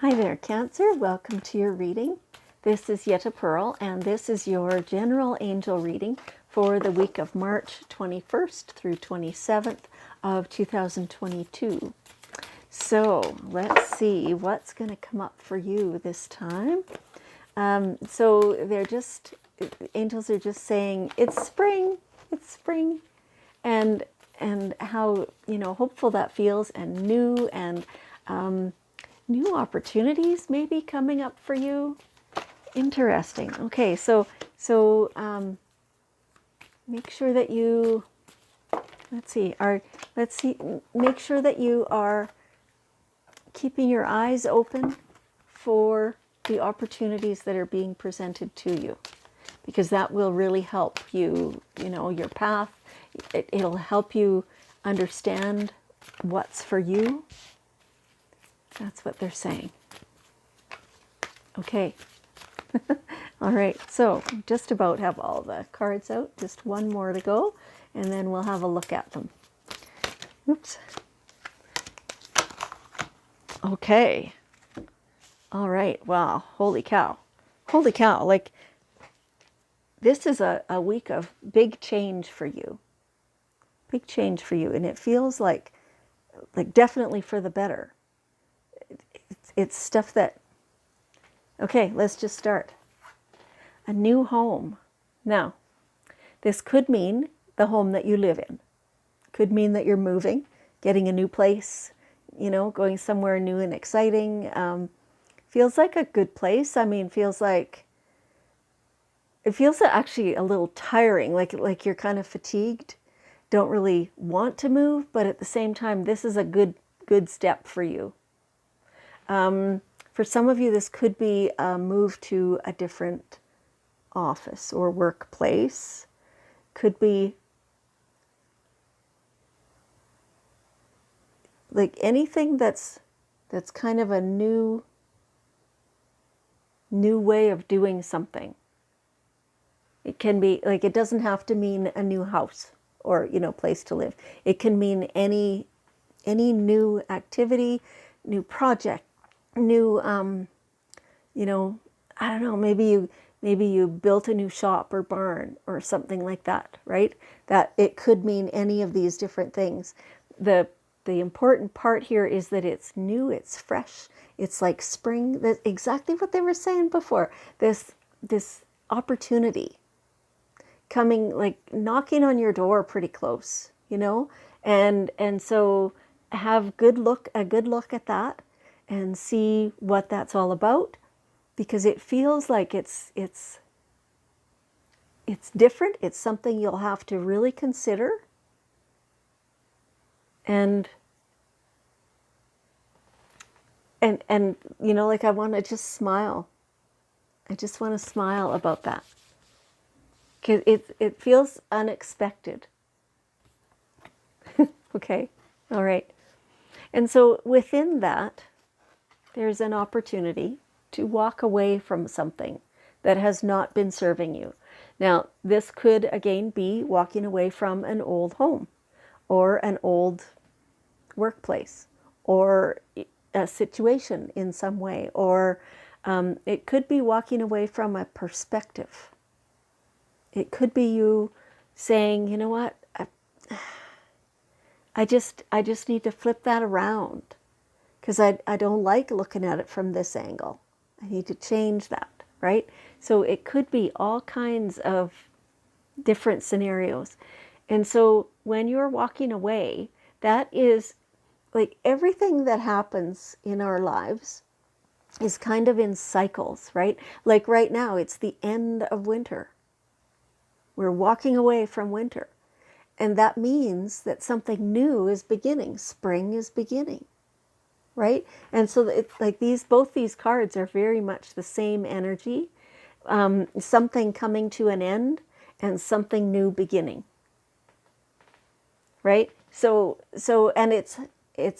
Hi there, Cancer. Welcome to your reading. This is Yetta Pearl, and this is your general angel reading for the week of March 21st through 27th of 2022. So let's see what's going to come up for you this time. So angels are just saying, it's spring, and how, hopeful that feels, and new opportunities maybe coming up for you. Interesting. Okay, so make sure that you make sure that you are keeping your eyes open for the opportunities that are being presented to you, because that will really help you, your path. It'll help you understand what's for you. That's what they're saying. Okay. All right. So just about have all the cards out. Just one more to go, and then we'll have a look at them. Oops. Okay. All right. Wow. Holy cow. Holy cow. Like, this is a week of big change for you. Big change for you. And it feels like definitely for the better. It's stuff that, okay, let's just start. A new home. Now, this could mean the home that you live in. Could mean that you're moving, getting a new place, going somewhere new and exciting. Feels like a good place. I mean, it feels actually a little tiring, like you're kind of fatigued, don't really want to move, but at the same time, this is a good step for you. For some of you, this could be a move to a different office or workplace. Could be like anything that's kind of a new way of doing something. It can be like, it doesn't have to mean a new house or place to live. It can mean any new activity, new project, new I don't know, maybe you built a new shop or barn or something like that, right? That it could mean any of these different things. The important part here is that it's new, it's fresh, it's like spring. That's exactly what they were saying before. This opportunity coming, like knocking on your door pretty close, and so have a good look at that and see what that's all about, because it feels like it's different. It's something you'll have to really consider. And like, I want to just smile. I just want to smile about that, because it feels unexpected. Okay. All right. And so within that, there's an opportunity to walk away from something that has not been serving you. Now, this could again be walking away from an old home or an old workplace or a situation in some way, or it could be walking away from a perspective. It could be you saying, you know what, I just need to flip that around, because I don't like looking at it from this angle. I need to change that, right? So it could be all kinds of different scenarios. And so when you're walking away, that is like everything that happens in our lives is kind of in cycles, right? Like right now, it's the end of winter. We're walking away from winter. And that means that something new is beginning. Spring is beginning, right? And so it's like both these cards are very much the same energy. Something coming to an end and something new beginning, right? So and it's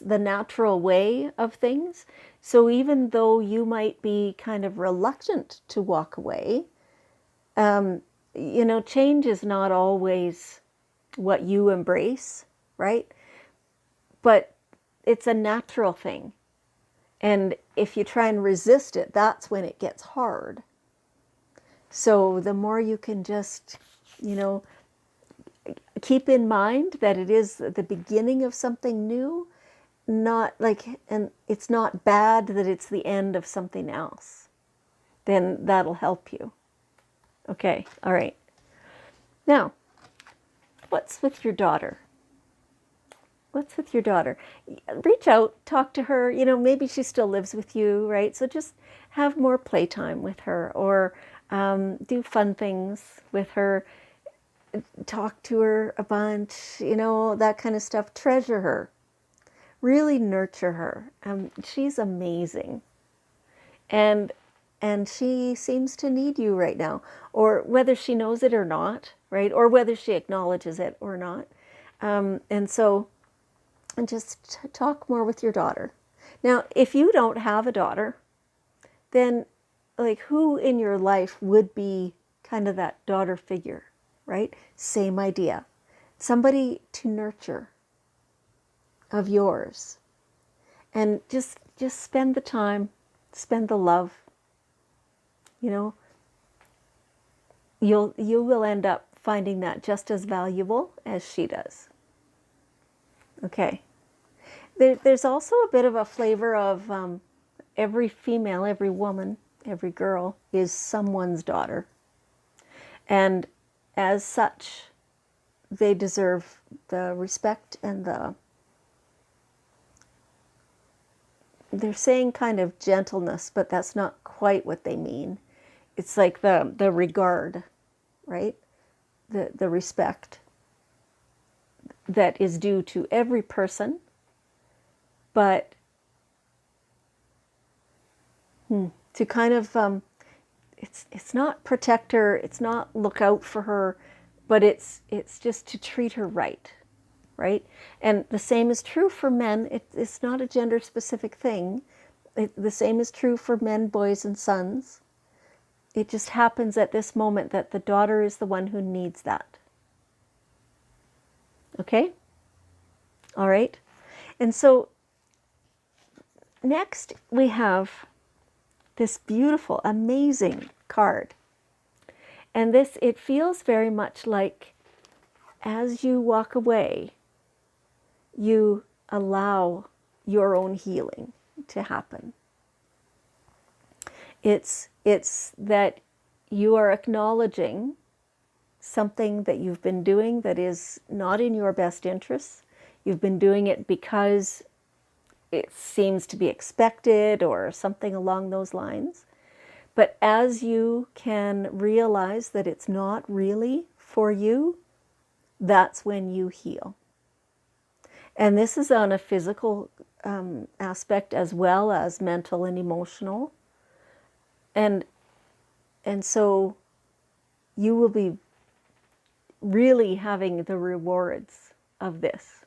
the natural way of things. So even though you might be kind of reluctant to walk away, change is not always what you embrace, right? But it's a natural thing. And if you try and resist it, that's when it gets hard. So the more you can just, you know, keep in mind that it is the beginning of something new, not like, and it's not bad that it's the end of something else, then that'll help you. Okay, all right. Now, what's with your daughter? What's with your daughter? Reach out, talk to her. You know, maybe she still lives with you, right? So just have more playtime with her, or do fun things with her. Talk to her a bunch, you know, that kind of stuff. Treasure her. Really nurture her. She's amazing. And she seems to need you right now, or whether she knows it or not, right? Or whether she acknowledges it or not. And so just talk more with your daughter. Now, if you don't have a daughter, then like who in your life would be kind of that daughter figure, right? Same idea. Somebody to nurture of yours. And just spend the time, spend the love. You know, you will end up finding that just as valuable as she does. Okay. There's also a bit of a flavor of every female, every woman, every girl is someone's daughter. And as such, they deserve the respect and they're saying kind of gentleness, but that's not quite what they mean. It's like the regard, right? The respect that is due to every person, but to kind of it's not protect her, it's not look out for her, but it's just to treat her right, right? And the same is true for men. It's not a gender specific thing. The same is true for men, boys, and sons. It just happens at this moment that the daughter is the one who needs that. Okay? All right. And so next we have this beautiful, amazing card. And this, it feels very much like as you walk away, you allow your own healing to happen. It's that you are acknowledging something that you've been doing that is not in your best interests. You've been doing it because it seems to be expected or something along those lines. But as you can realize that it's not really for you, that's when you heal. And this is on a physical aspect as well as mental and emotional. And so you will be really having the rewards of this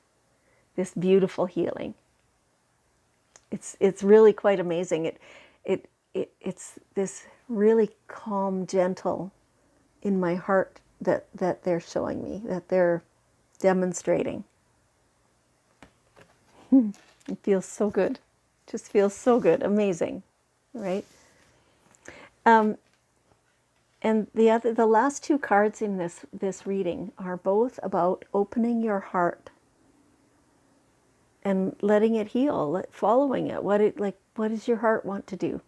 beautiful healing. It's really quite amazing. It's this really calm, gentle in my heart that they're showing me, that they're demonstrating. It feels so good. Just feels so good. Amazing, right? And the last two cards in this reading are both about opening your heart and letting it heal, following it. What does your heart want to do?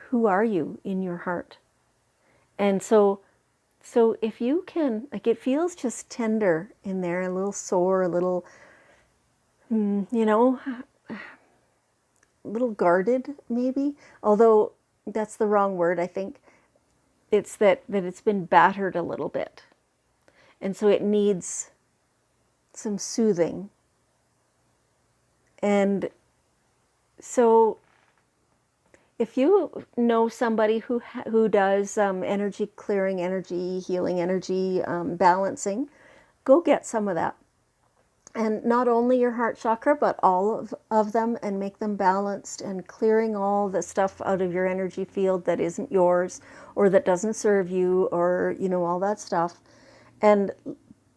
Who are you in your heart? And so if you can, like, it feels just tender in there, a little sore, a little, you know, a little guarded maybe, although that's the wrong word, I think. It's that it's been battered a little bit. And so it needs some soothing. And so if you know somebody who does energy clearing, energy healing, energy balancing, go get some of that. And not only your heart chakra, but all of them, and make them balanced and clearing all the stuff out of your energy field that isn't yours or that doesn't serve you, or, you know, all that stuff. And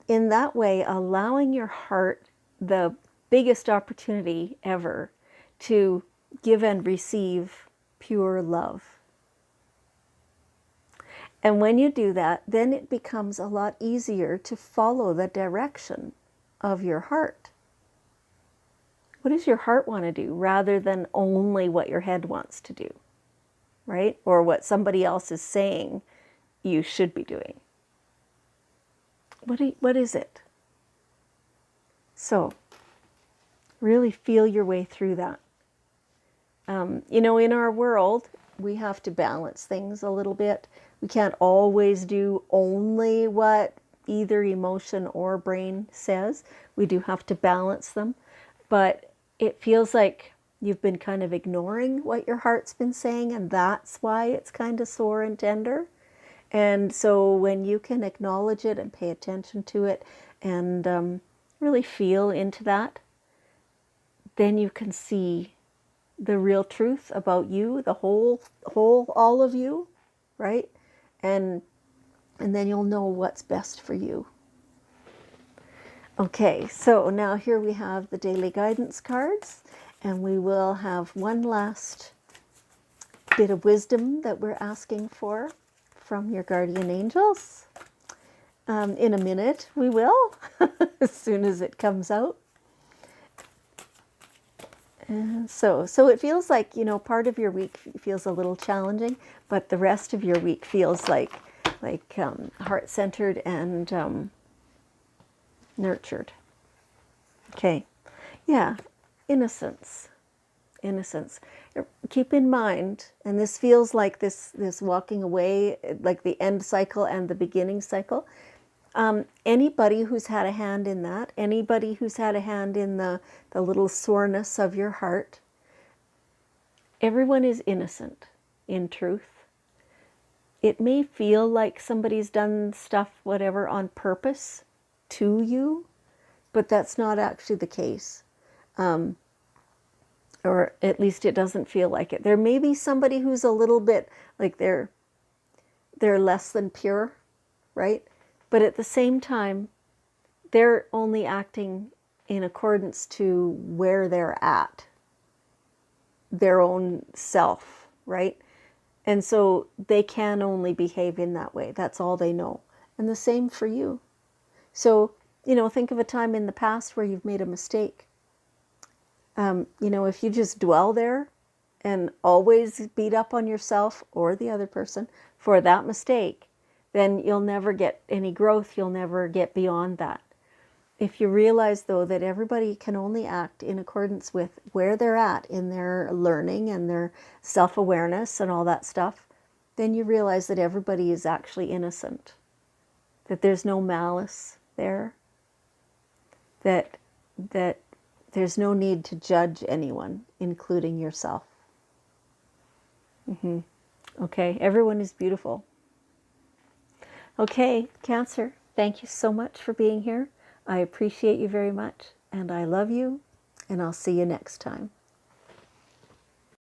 in that way, allowing your heart the biggest opportunity ever to give and receive pure love. And when you do that, then it becomes a lot easier to follow the direction of your heart. What does your heart want to do rather than only what your head wants to do, right? Or what somebody else is saying you should be doing. What is it? So, really feel your way through that. In our world, we have to balance things a little bit. We can't always do only what either emotion or brain says. We do have to balance them. But it feels like you've been kind of ignoring what your heart's been saying, and that's why it's kind of sore and tender. And so when you can acknowledge it and pay attention to it and really feel into that, then you can see the real truth about you, the whole, all of you, right? And then you'll know what's best for you. Okay, so now here we have the daily guidance cards, and we will have one last bit of wisdom that we're asking for from your guardian angels. In a minute, we will, as soon as it comes out. And so it feels like, part of your week feels a little challenging, but the rest of your week feels like heart-centered and nurtured. Okay, yeah, innocence. Keep in mind, and this feels like this walking away, like the end cycle and the beginning cycle. Anybody who's had a hand in that, anybody who's had a hand in the little soreness of your heart, everyone is innocent in truth. It may feel like somebody's done stuff, whatever, on purpose to you, but that's not actually the case. Or at least it doesn't feel like it. There may be somebody who's a little bit like they're less than pure, right? But at the same time, they're only acting in accordance to where they're at, their own self, right? And so they can only behave in that way. That's all they know. And the same for you. So, think of a time in the past where you've made a mistake. If you just dwell there and always beat up on yourself or the other person for that mistake, then you'll never get any growth. You'll never get beyond that. If you realize, though, that everybody can only act in accordance with where they're at in their learning and their self-awareness and all that stuff, then you realize that everybody is actually innocent, that there's no malice there, that there's no need to judge anyone, including yourself. Okay, everyone is beautiful. Okay, Cancer, thank you so much for being here. I appreciate you very much, and I love you, and I'll see you next time.